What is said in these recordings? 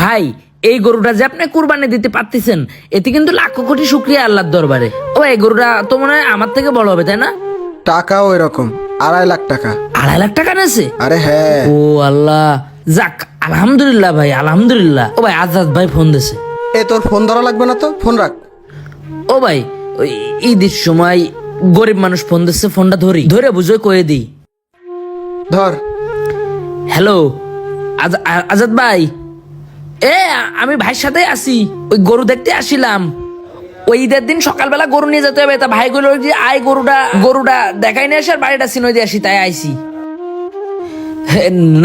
ভাই এই গরুটা যে আপনি কুরবানি দিতে পারতেছেন এতে কিন্তু লাখ কোটি শুকরিয়া আল্লাহর দরবারে। ও এই গরুটা তো মনে হয় আমার থেকে বড় হবে তাই না? টাকা ওই রকম 2.5 লাখ টাকা। 2.5 লাখ টাকা নেছে? আরে হ্যাঁ। ও আল্লাহ, যাক আলহামদুলিল্লাহ ভাই, আলহামদুলিল্লাহ। ও ভাই আজাদ ভাই ফোন দিছে। তোর ফোন ধরা লাগবে না তো, ফোন রাখ। ও ভাই ওই ঈদের সময় গরিব মানুষ ফোন দিচ্ছে, ফোনটা ধরে বুঝে কয়ে দিই। ধর। হ্যালো আজাদ ভাই, আমি ভাইয়ের সাথে আছি, ওই গরু দেখতে আসিলাম। ওই ঈদের দিন সকালবেলা গরু নিয়ে যেতে হবে, তা ভাই গুলো যে আয় গরুটা দেখাই নিয়ে আসে আর বাড়িটা চিনোই দিয়ে আসি, তাই আইসি।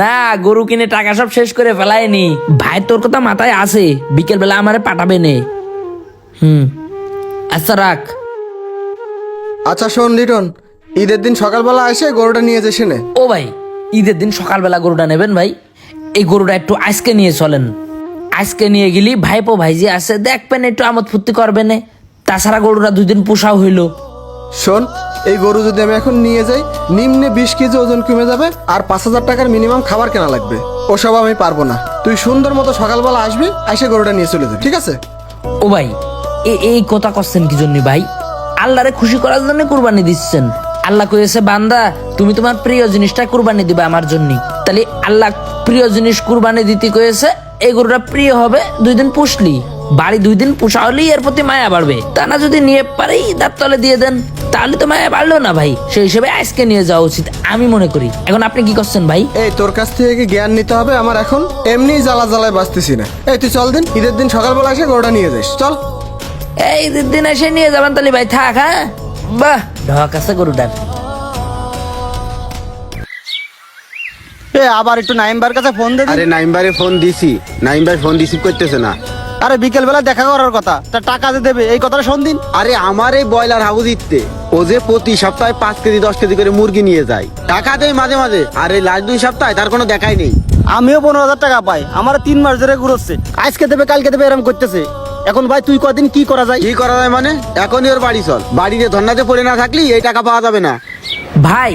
না গরু কিনে টাকা সব শেষ করে ফেলায়নি ভাই, তোর কথা মাথায় আছে, বিকেল বেলা আমারে পাঠাবে নে। আচ্ছা রাখ। আচ্ছা শোন লিটন, ঈদের দিন সকালবেলা এসে গরুটা নিয়ে যাস নে। ও ভাই ঈদের দিন সকালবেলা গরুটা নেবেন ভাই? এই গরুটা একটু আজকে নিয়ে চলেন, আজকে নিয়ে গেলি ভাইপো ভাইজি আছে দেখবেন, একটু আমোদ ফুর্তি করবেন। তাছাড়া গরুটা 2 দিন পোষাও হইলো। শোন, এই গরু যদি আমি এখন নিয়ে যাই নিম্নে 20 কেজি ওজন কমে যাবে আর 5,000 টাকার মিনিমাম খাবার কেনা লাগবে। ওসব আমি পারবো না। তুই সুন্দর মতো সকালবেলা আসবি, এসে গরুটা নিয়ে চলে যাবি, ঠিক আছে? ও ভাই এই কথা করছেন কি জন্য ভাই? আল্লাহরে খুশি করার জন্য কুরবানি দিচ্ছেন। আল্লাহ কইছে বান্দা তুমি তোমার প্রিয় জিনিসটা কুরবানি দিবা আমার জন্য। তাহলে আল্লাহ প্রিয় জিনিস কুরবানি দিতে কইছে, এই গরুটা প্রিয় হবে 2 দিন পুষলি, বাড়ি 2 দিন পোষা হলেই এর প্রতি মায়া বাড়বে। তা না যদি নিয়ে পারি দাঁত তলে দিয়ে দেন, তাহলে তো মায়া বাড়লো না ভাই। সেই হিসেবে আজকে নিয়ে যাওয়া উচিত আমি মনে করি। এখন আপনি কি করছেন ভাই? তোর কাছ থেকে কি জ্ঞান নিতে হবে আমার? এখন এমনি জ্বালায় বাঁচতেছি না। তুই চল দিন, ঈদের দিন সকালবেলা এসে গরুটা নিয়ে যাস, চল। এই দিন এসে নিয়ে যাবেন তাহলে ভাই, থাক। হ্যাঁ বাহ, ঢক আছে গরুটার। আবার একটু নাইমবার কাছে ফোন দে। আরে নাইমবারে ফোন দিছি, নাইম ভাই ফোন রিসিভ করতেছে না। আরে বিকেল বেলা দেখা করার কথা, তা টাকা যে দেবে এই কথাটা শোন দিন। আরে আমার এই ব্রয়লার হাউস ইতে ও যে প্রতি সপ্তাহে 5 কেজি 10 কেজি করে মুরগি নিয়ে যায়, টাকা দেয় মাঝে মাঝে। আর এই লাস্ট 2 সপ্তাহে তার কোনো দেখাই নেই। আমিও 15,000 টাকা পাই, আমার 3 মাস ধরে ঘুরোচ্ছে, আজকে দেবে কালকে দেবে এরকম করতেছে। এখন ভাই তুই কদিন কি করা যায়? কি করা যায় মানে? এখনই ওর বাড়ি চল, বাড়িতে ধর্নাতে পড়ে না থাকলি এই টাকা পাওয়া যাবে না। ভাই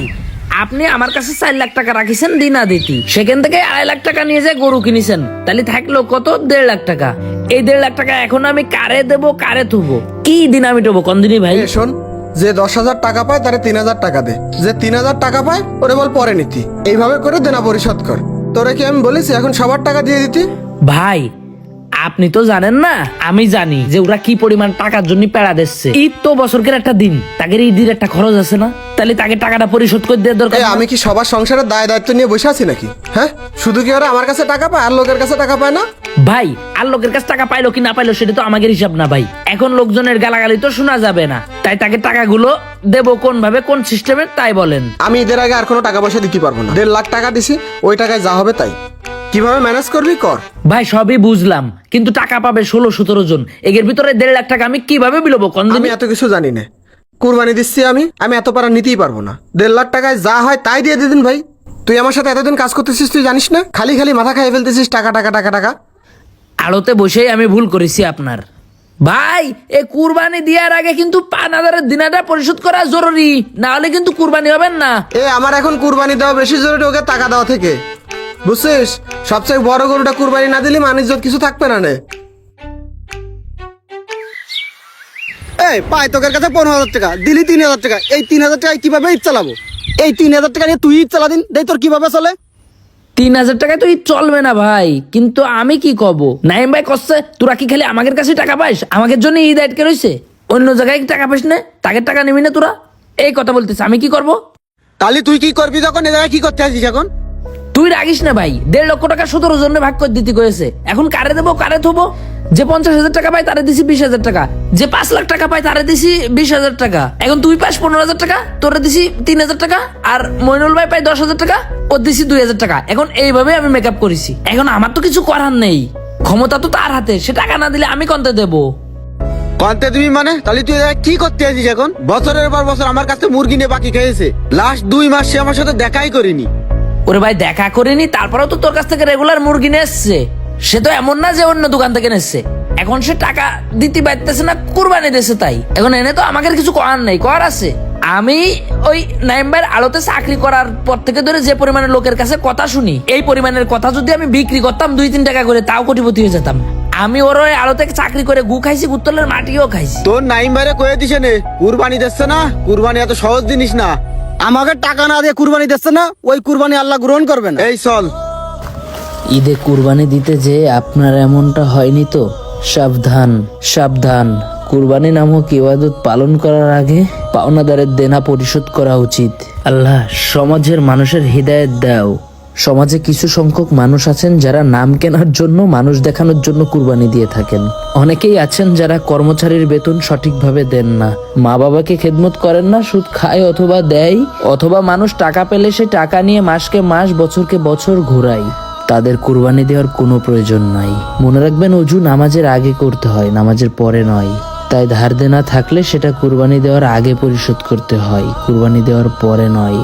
আপনি আমার কাছে 4 লাখ টাকা রাখিছেন দিনা দিতি, সেখান থেকে 2.5 লাখ টাকা নিয়ে যায় গরু কিনেছেন, তাহলে থাকলো কত? 1.5 লাখ টাকা। এই 1.5 লাখ টাকা এখন আমি কারে দেবো, কারে থুবো? কি দিন আমি টবো কন্দিনী ভাই? শোন, যে 10,000 টাকা পায় তারে 3,000 টাকা দে, যে 3,000 টাকা পায় ওরে বল পরে নিতি। এইভাবে করে দেনা পরিশোধ কর। তোরে কি আমি বলেছি এখন সবার টাকা দিয়ে দিতি? ভাই আপনি তো জানেন না, আমি জানি যে ওরা কি পরিমাণ টাকার জন্য পেড়া দিচ্ছে। ঈদ তো বছরকের একটা দিন, তাকে ঈদের একটা খরচ আছে না? তাহলে তাকে টাকাটা পরিশোধ করে দেওয়ার দরকার। আমি কি সবার সংসারের দায় দায়িত্ব নিয়ে বসে আছি নাকি? হ্যাঁ, শুধু কি ওরা আমার কাছে টাকা পায় আর লোকের কাছে টাকা পায় না? ভাই আর লোকের কাছে টাকা পাইলো কি না পাইলো সেটা তো আমাদের হিসাব না ভাই। এখন লোকজনের গালাগালি তো শোনা যাবে না, তাই তাকে টাকাগুলো দেবো কোন ভাবে, কোন সিস্টেমে তাই বলেন। আমি ঈদের আগে আর কোনো টাকা পয়সা দিতে পারবো না। 1.5 লাখ টাকা দিছি, ওই টাকায় যা হবে তাই। কিভাবে ম্যানেজ করবি কর। ভাই সবই বুঝলাম, কিন্তু টাকা পাবে 16-17 জন, এর ভিতরে 1.5 লাখ টাকা আমি কিভাবে বিলবো? আমি এত কিছু জানি না, কুরবানি দিচ্ছি আমি এত পারা নিতেই পারবো না। 1.5 লাখ টাকায় যা হয় তাই দিয়ে দিন ভাই। তুই আমার সাথে এতদিন কাজ করতেছিস, তুই জানিস না? খালি খালি মাথা খাইয়ে ফেলতেছিস টাকা টাকা টাকা টাকা। আড়তে বসেই আমি ভুল করেছি আপনার। ভাই এই কুরবানি দেওয়ার আগে কিন্তু 5,000-এর দিনাটা পরিশোধ করা জরুরি, না হলে কিন্তু কুরবানি হবেন না। আমার এখন কুরবানি দেওয়া বেশি জরুরি ওকে টাকা দেওয়া থেকে, বুঝছিস? সবচেয়ে বড় গরুটা কুরবানি না দিলে মানুষজন কিছু থাকবে না নে। পাই তোকের কাছে 15,000 টাকা দিলি, 3,000 টাকা। এই 3,000 টাকায় কিভাবে ঈদ চালাবো? এই 3,000 টাকা নিয়ে তুই ঈদ চালা দিন, দেখ তোর কিভাবে চলে। 3,000 টাকায় তো চলবে না ভাই, কিন্তু আমি কি কব? নাইম ভাই কচ্ছে তোরা কি খালি আমাদের কাছে টাকা পাইস, আমাদের জন্য ঈদ আটকে রয়েছে, অন্য জায়গায় টাকা পাইস না, তাকে টাকা নিবি না তোরা? এই কথা বলতেছে, আমি কি করব? তাহলে তুই কি করবি যখন? এ জায়গায় কি করতে আসিস এখন? তুই রাগিস না ভাই, 1.5 লক্ষ টাকা 17 জনে ভাগ করে দিতে কয়েছে, এখন কারে দেবো কারে থবো? যে 50,000 টাকা পায় তারে দিছি 20,000 টাকা, যে 5 লাখ টাকা পায় তারে দিছি 20,000 টাকা। এখন তুই পাস 15,000 টাকা, তোরে দিছি 3,000 টাকা, আর মইনুল ভাই পায় 10,000 টাকা, ও দিছি 2,000 টাকা। এখন এইভাবে আমি মেকআপ করেছি, এখন আমার তো কিছু করার নেই, ক্ষমতা তো তার হাতে, সে টাকা না দিলে আমি কন্তে দেবো? কন্তে দিবি মানে? তাহলে তুই কি করতে আসিস এখন? বছরের পর বছর আমার কাছে মুরগি নিয়ে বাকি খেয়েছে, লাস্ট 2 মাস সে আমার সাথে দেখাই করিনি। ওরে ভাই দেখা করিনি, তারপরেও তো তোর কাছ থেকে রেগুলার মুরগি নিয়ে এসছে, সে তো এমন না যে অন্য দোকান থেকে নিচ্ছে। এখন সে টাকা দিতে পারতেছে না, কুরবানি দিয়েছে, তাই এখন এনে তো আমাকে কিছু করার নেই। করার আছে আমি ওই নাইম্বার আলোতে চাকরি করার পর থেকে ধরে যে পরিমাণের লোকের কাছে কথা শুনি, এই পরিমাণের কথা যদি আমি বিক্রি করতাম 2-3 টাকা করে, তাও কোটিপতি হয়ে যেতাম। আমি ওর ওই আলোতে চাকরি করে গু খাইছি, গুত্তলের মাটিও খাইছি। তোর নাইম বাইরে কয়ে দিছে নে কুরবানি দিচ্ছে না, কুরবানি এত সহজ জিনিস না। আমাকে টাকা না দিয়ে কুরবানি দিচ্ছে না, ওই কুরবানি আল্লাহ গ্রহণ করবে না। এই চল। ঈদে কুরবানি দিতে যে আপনার এমনটা হয়নি তো? সাবধান সাবধান, কুরবানি নামক ইবাদত পালন করার আগে পাওনাদারের দেনা পরিশোধ করা উচিত। আল্লাহ সমাজের মানুষের হৃদায়ত দাও। সমাজে কিছু সংখ্যক মানুষ আছেন যারা নাম কেনার জন্য, মানুষ দেখানোর জন্য কুরবানি দিয়ে থাকেন। অনেকেই আছেন যারা কর্মচারীর বেতন সঠিকভাবে দেন না, মা বাবাকে খেদমত করেন না, সুদ খায় অথবা দেয়, অথবা মানুষ টাকা পেলে সে টাকা নিয়ে মাসকে মাস বছরকে বছর ঘোরায়। তাদের কুরবানি দেওয়ার কোনো প্রয়োজন নাই। মনে রাখবেন, অজু নামাজের আগে করতে হয়, নামাজের পরে নয়। তাই ধার দেনা থাকলে সেটা কুরবানি দেওয়ার আগে পরিশোধ করতে হয়, কুরবানি দেওয়ার পরে নয়।